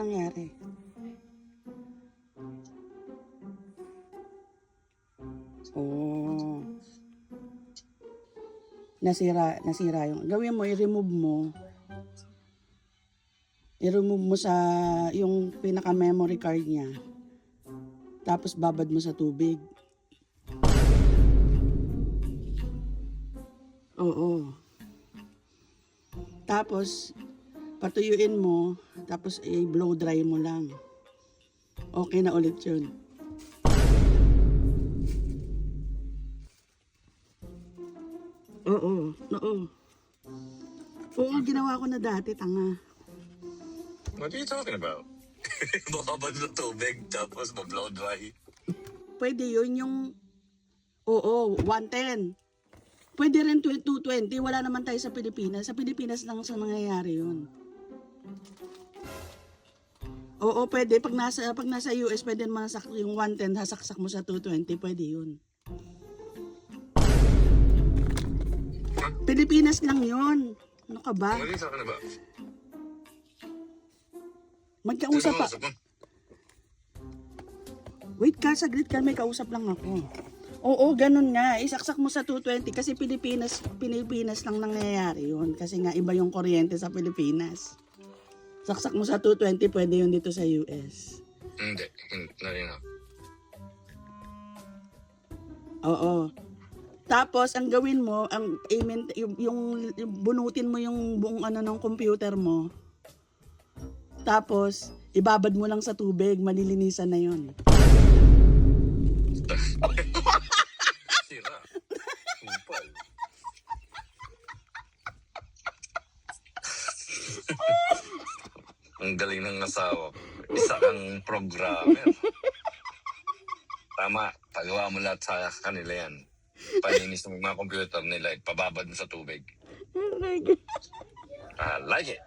nangyari? Oh. Nasira yung. Gawin mo, i-remove mo sa yung pinaka memory card niya. Tapos babad mo sa tubig. Oo. Tapos patuyuin mo, tapos i-blow dry mo lang. Okay na ulit 'yun. Oo. Oo, ginawa ko na dati, tanga. What are you talking about? Babad sa tubig, tapos ma-blow dry. Pwede yun yung, oo, 110. Pwede rin 220, wala naman tayo sa Pilipinas. Sa Pilipinas lang sa nangyayari yun. Oo, pwede. Pag nasa US, pwede masak yung 110, hasaksak mo sa 220, pwede yun. Pilipinas lang yun. Ano ka ba? What are you talking about? Magkausap pa. Wait ka, saglit ka, may kausap lang ako. Oo, ganun nga. Isaksak mo sa 220 kasi Pilipinas lang nangyayari yun. Kasi nga iba yung kuryente sa Pilipinas. Saksak mo sa 220, pwede yun dito sa US. Hindi na. Oo. Tapos, ang gawin mo, yung bunutin mo yung buong ano ng computer mo. Tapos, ibabad mo lang sa tubig, malilinisan na yun. Sira. Kupal. Ang galing ng asawa. Isa kang programmer. Tama, pagawa mo lahat sa kanila yan. Paninis ng mga computer nila, ipababad mo sa tubig. Oh my God. I like it.